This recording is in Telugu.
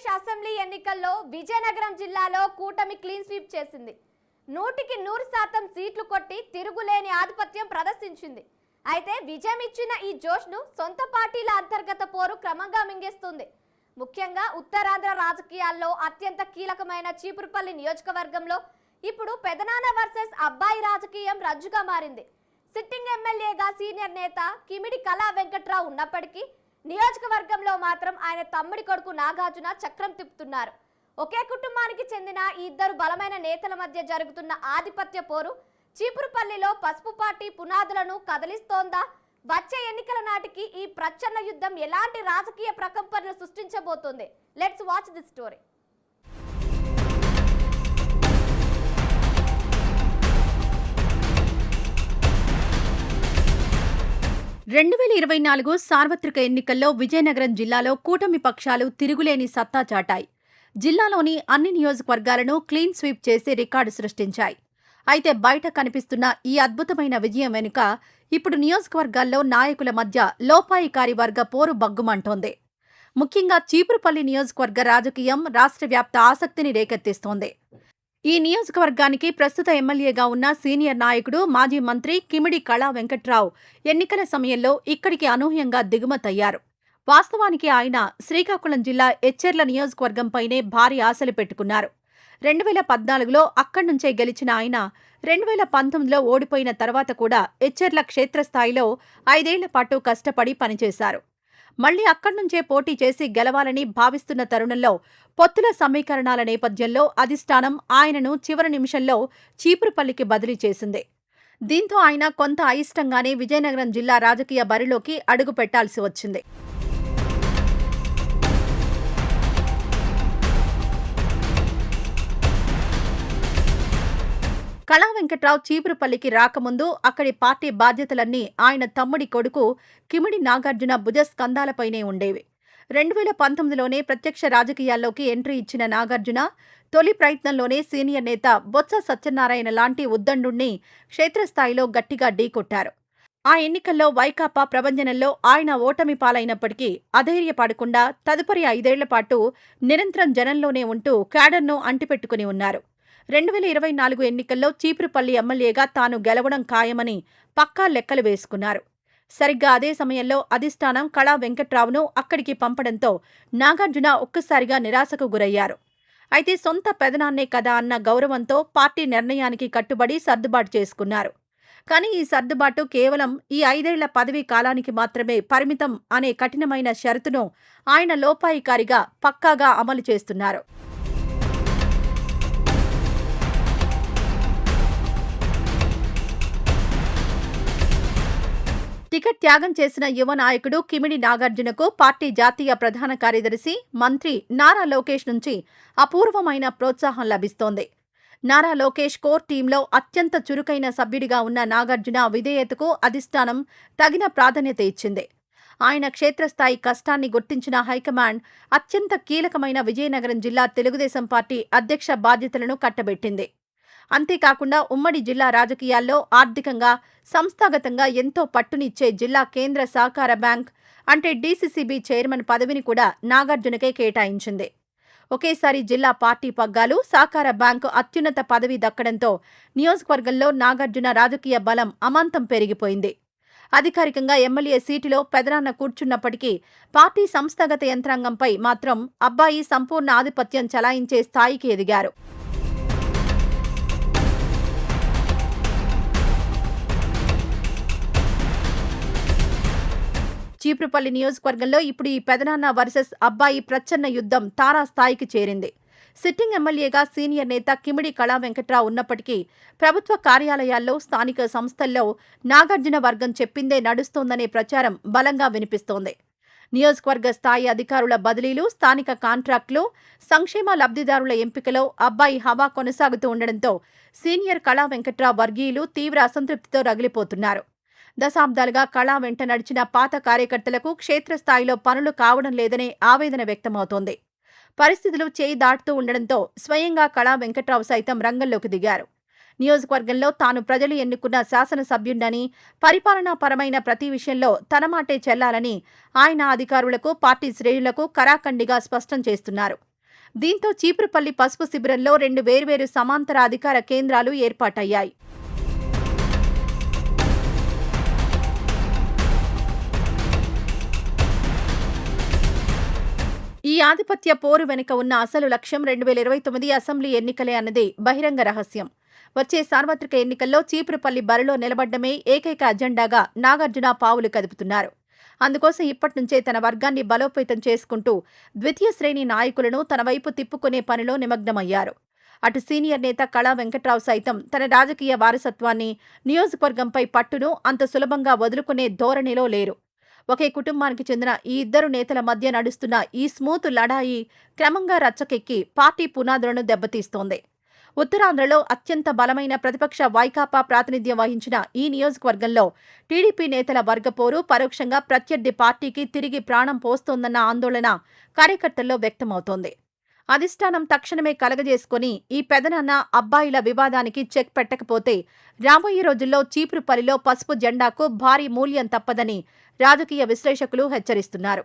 ఆంధ్రప్రదేశ్ అసెంబ్లీ ఎన్నికల్లో విజయనగరం జిల్లాలో కూటమి క్లీన్ స్వీప్ చేసింది. 100% సీట్లు కొట్టి తిరుగులేని ఆధిపత్యం ప్రదర్శించింది. అయితే విజయం ఇచ్చిన ఈ జోష్ను సొంత పార్టీల అంతర్గత పోరు క్రమంగా మింగేస్తుంది. ముఖ్యంగా ఉత్తరాంధ్ర రాజకీయాల్లో అత్యంత కీలకమైన చీపురుపల్లి నియోజకవర్గంలో ఇప్పుడు పెదనాన్న వర్సెస్ అబ్బాయి రాజకీయం రజ్జుగా మారింది. సిట్టింగ్ ఎమ్మెల్యేగా సీనియర్ నేత కిమిడి కళా వెంకట్రావు ఉన్నప్పటికీ నియోజకవర్గంలో మాత్రం ఆయన తమ్ముడి కొడుకు నాగార్జున చక్రం తిప్పుతున్నారు. ఒకే కుటుంబానికి చెందిన ఈ ఇద్దరు బలమైన నేతల మధ్య జరుగుతున్న ఆధిపత్య పోరు చీపురుపల్లిలో పసుపు పార్టీ పునాదులను కదిలిస్తోందా? వచ్చే ఎన్నికల నాటికి ఈ ప్రచన్న యుద్ధం ఎలాంటి రాజకీయ ప్రకంపనలు సృష్టించబోతోంది? Let's watch this story. 2024 సార్వత్రిక ఎన్నికల్లో విజయనగరం జిల్లాలో కూటమి పక్షాలు తిరుగులేని సత్తా చాటాయి. జిల్లాలోని అన్ని నియోజకవర్గాలను క్లీన్ స్వీప్ చేసి రికార్డు సృష్టించాయి. అయితే బయట కనిపిస్తున్న ఈ అద్భుతమైన విజయం వెనుక ఇప్పుడు నియోజకవర్గాల్లో నాయకుల మధ్య లోపాయికారి వర్గ పోరు బగ్గుమంటోంది. ముఖ్యంగా చీపురుపల్లి నియోజకవర్గ రాజకీయం రాష్ట్ర వ్యాప్త ఆసక్తిని రేకెత్తిస్తోంది. ఈ నియోజకవర్గానికి ప్రస్తుత ఎమ్మెల్యేగా ఉన్న సీనియర్ నాయకుడు మాజీ మంత్రి కిమిడి కళా వెంకట్రావు ఎన్నికల సమయంలో ఇక్కడికి అనూహ్యంగా దిగుమతయ్యారు. వాస్తవానికి ఆయన శ్రీకాకుళం జిల్లా ఎచ్చెర్ల నియోజకవర్గంపైనే భారీ ఆశలు పెట్టుకున్నారు. 2014లో అక్కడి నుంచే గెలిచిన ఆయన 2019లో ఓడిపోయిన తర్వాత కూడా ఎచ్చెర్ల క్షేత్రస్థాయిలో 5 ఏళ్ల పాటు కష్టపడి పనిచేశారు. మళ్లీ అక్కడి నుంచే పోటీ చేసి గెలవాలని భావిస్తున్న తరుణంలో పొత్తుల సమీకరణాల నేపథ్యంలో అధిష్టానం ఆయనను చివరి నిమిషంలో చీపురుపల్లికి బదిలీ చేసింది. దీంతో ఆయన కొంత అయిష్టంగానే విజయనగరం జిల్లా రాజకీయ బరిలోకి అడుగు పెట్టాల్సి వచ్చింది. కళా వెంకట్రావు చీపురుపల్లికి రాకముందు అక్కడి పార్టీ బాధ్యతలన్నీ ఆయన తమ్ముడి కొడుకు కిమిడి నాగార్జున భుజస్కంధాలపైనే ఉండేవి. 2019లోనే ప్రత్యక్ష రాజకీయాల్లోకి ఎంట్రీ ఇచ్చిన నాగార్జున తొలి ప్రయత్నంలోనే సీనియర్ నేత బొత్స సత్యనారాయణ లాంటి ఉద్దండుణ్ణి క్షేత్రస్థాయిలో గట్టిగా ఢీకొట్టారు. ఆ ఎన్నికల్లో వైకాపా ప్రభంజనంలో ఆయన ఓటమి పాలైనప్పటికీ అధైర్యపడకుండా తదుపరి 5 ఏళ్ల పాటు నిరంతరం జనంలోనే ఉంటూ క్యాడర్ను అంటిపెట్టుకుని ఉన్నారు. 2024 ఎన్నికల్లో చీపురుపల్లి ఎమ్మెల్యేగా తాను గెలవడం ఖాయమని పక్కా లెక్కలు వేసుకున్నారు. సరిగ్గా అదే సమయంలో అధిష్టానం కళా వెంకట్రావును అక్కడికి పంపడంతో నాగార్జున ఒక్కసారిగా నిరాశకు గురయ్యారు. అయితే సొంత పెదనాన్నే కదా అన్న గౌరవంతో పార్టీ నిర్ణయానికి కట్టుబడి సర్దుబాటు చేసుకున్నారు. కానీ ఈ సర్దుబాటు కేవలం ఈ 5 ఏళ్ల పదవీ కాలానికి మాత్రమే పరిమితం అనే కఠినమైన షరతును ఆయన లోపాయికారిగా పక్కాగా అమలు చేస్తున్నారు. టికెట్ త్యాగం చేసిన యువ నాయకుడు కిమిడి నాగార్జునకు పార్టీ జాతీయ ప్రధాన కార్యదర్శి, మంత్రి నారా లోకేష్ నుంచి అపూర్వమైన ప్రోత్సాహం లభిస్తోంది. నారా లోకేష్ కోర్ టీంలో అత్యంత చురుకైన సభ్యుడిగా ఉన్న నాగార్జున విధేయతకు అధిష్టానం తగిన ప్రాధాన్యత ఇచ్చింది. ఆయన క్షేత్రస్థాయి కష్టాన్ని గుర్తించిన హైకమాండ్ అత్యంత కీలకమైన విజయనగరం జిల్లా తెలుగుదేశం పార్టీ అధ్యక్ష బాధ్యతలను కట్టబెట్టింది. అంతేకాకుండా ఉమ్మడి జిల్లా రాజకీయాల్లో ఆర్థికంగా, సంస్థాగతంగా ఎంతో పట్టునిచ్చే జిల్లా కేంద్ర సహకార బ్యాంక్ అంటే డీసీసీబీ చైర్మన్ పదవిని కూడా నాగార్జునకే కేటాయించింది. ఒకేసారి జిల్లా పార్టీ పగ్గాలు, సహకార బ్యాంకు అత్యున్నత పదవి దక్కడంతో నియోజకవర్గంలో నాగార్జున రాజకీయ బలం అమాంతం పెరిగిపోయింది. అధికారికంగా ఎమ్మెల్యే సీటులో పెదనాన్న కూర్చున్నప్పటికీ పార్టీ సంస్థాగత యంత్రాంగంపై మాత్రం అబ్బాయి సంపూర్ణ ఆధిపత్యం చలాయించే స్థాయికి ఎదిగారు. చీపురుపల్లి నియోజకవర్గంలో ఇప్పుడు ఈ పెదనాన్న వర్సెస్ అబ్బాయి ప్రచన్న యుద్ధం తారాస్థాయికి చేరింది. సిట్టింగ్ ఎమ్మెల్యేగా సీనియర్ నేత కిమిడి కళా వెంకట్రావు ఉన్నప్పటికీ ప్రభుత్వ కార్యాలయాల్లో, స్థానిక సంస్థల్లో నాగార్జున వర్గం చెప్పిందే నడుస్తోందనే ప్రచారం బలంగా వినిపిస్తోంది. నియోజకవర్గ స్థాయి అధికారుల బదిలీలు, స్థానిక కాంట్రాక్టులు, సంక్షేమ లబ్ధిదారుల ఎంపికలో అబ్బాయి హవా కొనసాగుతూ ఉండడంతో సీనియర్ కళా వెంకట్రావు వర్గీయులు తీవ్ర అసంతృప్తితో రగిలిపోతున్నారు. దశాబ్దాలుగా కళా వెంట నడిచిన పాత కార్యకర్తలకు క్షేత్రస్థాయిలో పనులు కావడం లేదనే ఆవేదన వ్యక్తమవుతోంది. పరిస్థితులు చేయి దాటుతూ ఉండడంతో స్వయంగా కళా వెంకట్రావు సైతం రంగంలోకి దిగారు. నియోజకవర్గంలో తాను ప్రజలు ఎన్నుకున్న శాసనసభ్యుడని, పరిపాలనాపరమైన ప్రతి విషయంలో తన మాటే చెల్లాలని ఆయన అధికారులకు, పార్టీ శ్రేణులకు కరాఖండిగా స్పష్టం చేస్తున్నారు. దీంతో చీపురుపల్లి పసుపు శిబిరంలో 2 వేర్వేరు సమాంతర అధికార కేంద్రాలు ఏర్పాటయ్యాయి. ఈ ఆధిపత్య పోరు వెనుక ఉన్న అసలు లక్ష్యం 2029 అసెంబ్లీ ఎన్నికలే అన్నదే బహిరంగ రహస్యం. వచ్చే సార్వత్రిక ఎన్నికల్లో చీపురుపల్లి బరిలో నిలబడ్డమే ఏకైక అజెండాగా నాగార్జున పావులు కదుపుతున్నారు. అందుకోసం ఇప్పట్నుంచే తన వర్గాన్ని బలోపేతం చేసుకుంటూ ద్వితీయ శ్రేణి నాయకులను తన వైపు తిప్పుకునే పనిలో నిమగ్నమయ్యారు. అటు సీనియర్ నేత కళా వెంకట్రావు సైతం తన రాజకీయ వారసత్వాన్ని, నియోజకవర్గంపై పట్టును అంత సులభంగా వదులుకునే ధోరణిలో లేరు. ఒకే కుటుంబానికి చెందిన ఈ ఇద్దరు నేతల మధ్య నడుస్తున్న ఈ స్మూత్ లడాయి క్రమంగా రచ్చకెక్కి పార్టీ పునాదులను దెబ్బతీస్తోంది. ఉత్తరాంధ్రలో అత్యంత బలమైన ప్రతిపక్ష వైకాపా ప్రాతినిధ్యం వహించిన ఈ నియోజకవర్గంలో టీడీపీ నేతల వర్గపోరు పరోక్షంగా ప్రత్యర్థి పార్టీకి తిరిగి ప్రాణం పోస్తోందన్న ఆందోళన కార్యకర్తల్లో వ్యక్తమవుతోంది. అధిష్టానం తక్షణమే కలగజేసుకుని ఈ పెదనాన్న అబ్బాయిల వివాదానికి చెక్ పెట్టకపోతే రాబోయే రోజుల్లో చీపురుపల్లిలో పసుపు జెండాకు భారీ మూల్యం తప్పదని రాజకీయ విశ్లేషకులు హెచ్చరిస్తున్నారు.